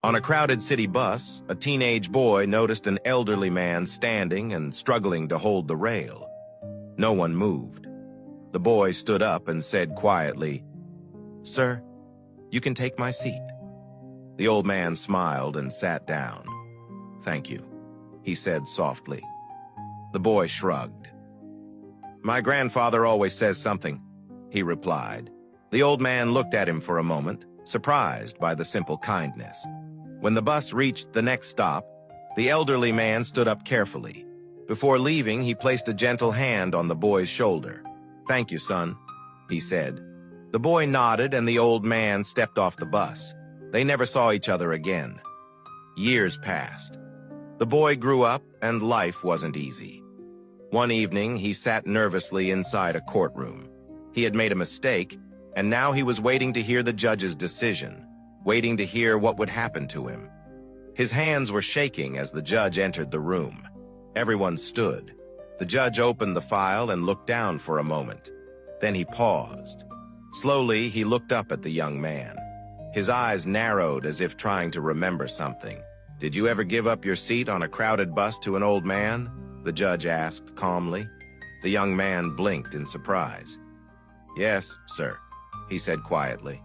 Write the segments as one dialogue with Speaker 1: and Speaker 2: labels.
Speaker 1: On a crowded city bus, a teenage boy noticed an elderly man standing and struggling to hold the rail. No one moved. The boy stood up and said quietly, "Sir, you can take my seat." The old man smiled and sat down. "Thank you," he said softly. The boy shrugged. "My grandfather always says something," he replied. The old man looked at him for a moment, surprised by the simple kindness. When the bus reached the next stop, the elderly man stood up carefully. Before leaving, he placed a gentle hand on the boy's shoulder. "Thank you, son," he said. The boy nodded and the old man stepped off the bus. They never saw each other again. Years passed. The boy grew up and life wasn't easy. One evening, he sat nervously inside a courtroom. He had made a mistake, and now he was waiting to hear the judge's decision, waiting to hear what would happen to him. His hands were shaking as the judge entered the room. Everyone stood. The judge opened the file and looked down for a moment. Then he paused. Slowly, he looked up at the young man. His eyes narrowed as if trying to remember something. "Did you ever give up your seat on a crowded bus to an old man?" the judge asked calmly. The young man blinked in surprise. "Yes, sir," he said quietly.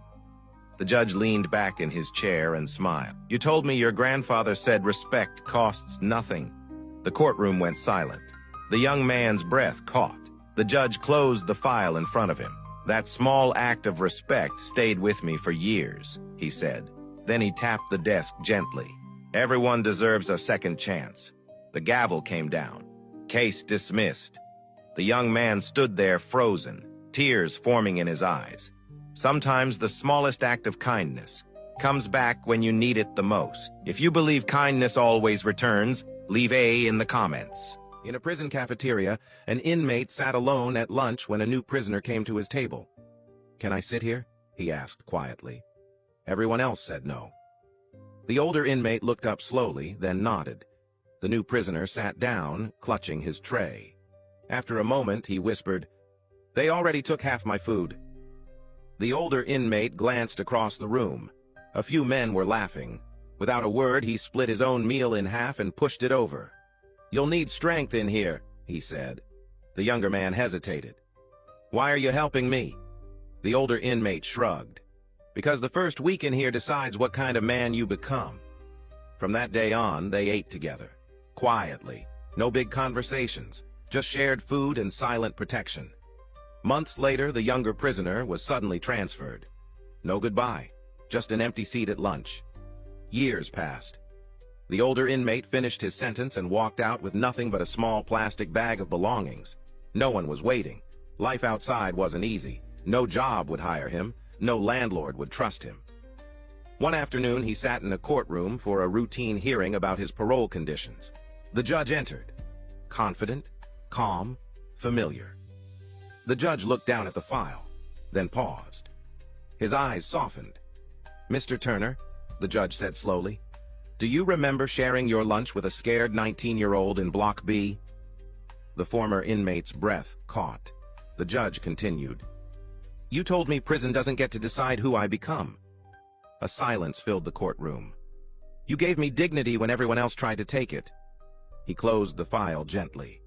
Speaker 1: The judge leaned back in his chair and smiled. "You told me your grandfather said respect costs nothing." The courtroom went silent. The young man's breath caught. The judge closed the file in front of him. "That small act of respect stayed with me for years," he said. Then he tapped the desk gently. "Everyone deserves a second chance." The gavel came down. Case dismissed. The young man stood there frozen, tears forming in his eyes. Sometimes the smallest act of kindness comes back when you need it the most. If you believe kindness always returns, leave A in the comments. In a prison cafeteria, an inmate sat alone at lunch when a new prisoner came to his table. "Can I sit here?" he asked quietly. Everyone else said no. The older inmate looked up slowly, then nodded. The new prisoner sat down, clutching his tray. After a moment, he whispered, "They already took half my food." The older inmate glanced across the room. A few men were laughing. Without a word, he split his own meal in half and pushed it over. "You'll need strength in here," he said. The younger man hesitated. "Why are you helping me?" The older inmate shrugged. "Because the first week in here decides what kind of man you become." From that day on, they ate together. Quietly. No big conversations. Just shared food and silent protection. Months later, the younger prisoner was suddenly transferred. No goodbye. Just an empty seat at lunch. Years passed. The older inmate finished his sentence and walked out with nothing but a small plastic bag of belongings. No one was waiting. Life outside wasn't easy. No job would hire him. No landlord would trust him. One afternoon, he sat in a courtroom for a routine hearing about his parole conditions. The judge entered. Confident, calm, familiar. The judge looked down at the file, then paused. His eyes softened. "Mr. Turner," the judge said slowly, "do you remember sharing your lunch with a scared 19-year-old in Block B?" The former inmate's breath caught. The judge continued, "You told me prison doesn't get to decide who I become." A silence filled the courtroom. "You gave me dignity when everyone else tried to take it." He closed the file gently.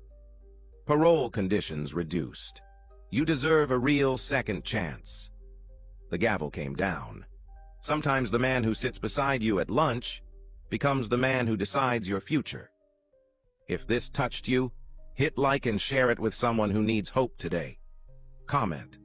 Speaker 1: "Parole conditions reduced. You deserve a real second chance." The gavel came down. Sometimes the man who sits beside you at lunch becomes the man who decides your future. If this touched you, hit like and share it with someone who needs hope today. Comment.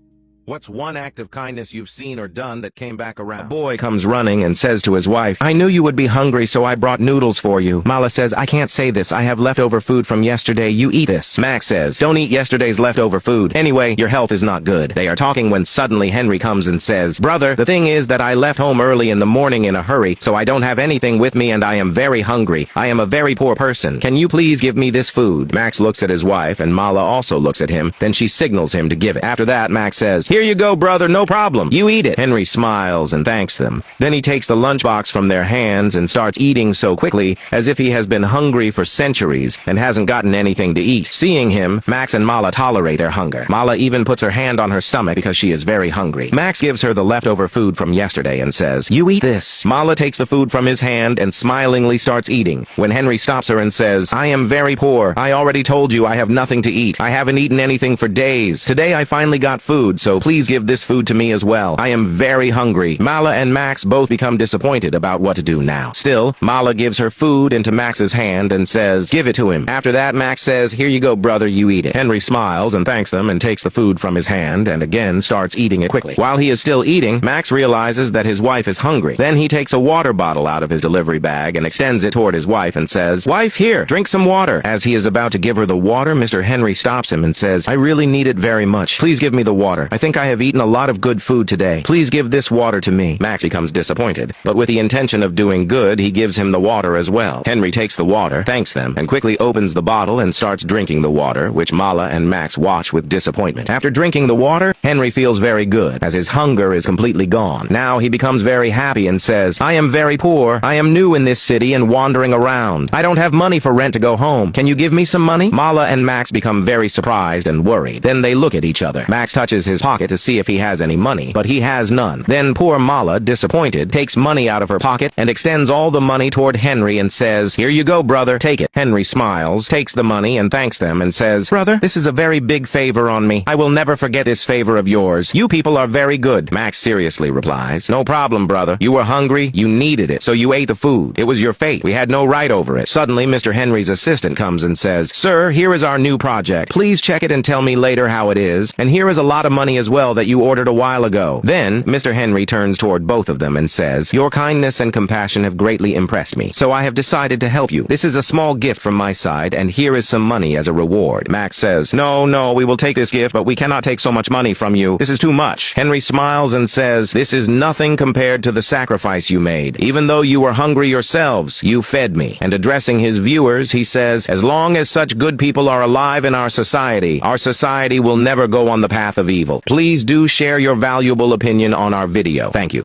Speaker 1: What's one act of kindness you've seen or done that came back around? A boy comes running and says to his wife, "I knew you would be hungry, so I brought noodles for you." Mala says, "I can't say this. I have leftover food from yesterday. You eat this." Max says, "Don't eat yesterday's leftover food. Anyway, your health is not good." They are talking when suddenly Henry comes and says, "Brother, the thing is that I left home early in the morning in a hurry, so I don't have anything with me and I am very hungry. I am a very poor person. Can you please give me this food?" Max looks at his wife and Mala also looks at him. Then she signals him to give it. After that, Max says, "Here here you go, brother, no problem. You eat it. Henry smiles and thanks them. Then he takes the lunchbox from their hands and starts eating so quickly as if he has been hungry for centuries and hasn't gotten anything to eat. Seeing him, Max and Mala tolerate their hunger. Mala even puts her hand on her stomach because she is very hungry. Max gives her the leftover food from yesterday and says, "You eat this." Mala takes the food from his hand and smilingly starts eating. When Henry stops her and says, "I am very poor. I already told you I have nothing to eat. I haven't eaten anything for days. Today I finally got food, so please give this food to me as well. I am very hungry." Mala and Max both become disappointed about what to do now. Still, Mala gives her food into Max's hand and says, "Give it to him." After that, Max says, "Here you go, brother, you eat it." Henry smiles and thanks them and takes the food from his hand and again starts eating it quickly. While he is still eating, Max realizes that his wife is hungry. Then he takes a water bottle out of his delivery bag and extends it toward his wife and says, "Wife, here, drink some water." As he is about to give her the water, Mr. Henry stops him and says, "I really need it very much. Please give me the water. I think I have eaten a lot of good food today. Please give this water to me." Max becomes disappointed, but with the intention of doing good, he gives him the water as well. Henry takes the water, thanks them, and quickly opens the bottle and starts drinking the water, which Mala and Max watch with disappointment. After drinking the water, Henry feels very good, as his hunger is completely gone. Now he becomes very happy and says, "I am very poor. I am new in this city and wandering around. I don't have money for rent to go home. Can you give me some money?" Mala and Max become very surprised and worried. Then they look at each other. Max touches his pocket to see if he has any money, but he has none. Then poor Mala, disappointed, takes money out of her pocket and extends all the money toward Henry and says, "Here you go, brother, take it." Henry smiles, takes the money and thanks them and says, "Brother, this is a very big favor on me. I will never forget this favor of yours. You people are very good." Max seriously replies, "No problem, brother. You were hungry, you needed it, so you ate the food. It was your fate. We had no right over it." Suddenly, Mr. Henry's assistant comes and says, "Sir, here is our new project. Please check it and tell me later how it is. And here is a lot of money as well that you ordered a while ago." Then, Mr. Henry turns toward both of them and says, "Your kindness and compassion have greatly impressed me, so I have decided to help you. This is a small gift from my side, and here is some money as a reward." Max says, No, we will take this gift, but we cannot take so much money from you. This is too much." Henry smiles and says, "This is nothing compared to the sacrifice you made. Even though you were hungry yourselves, you fed me." And addressing his viewers, he says, "As long as such good people are alive in our society will never go on the path of evil. Please do share your valuable opinion on our video. Thank you."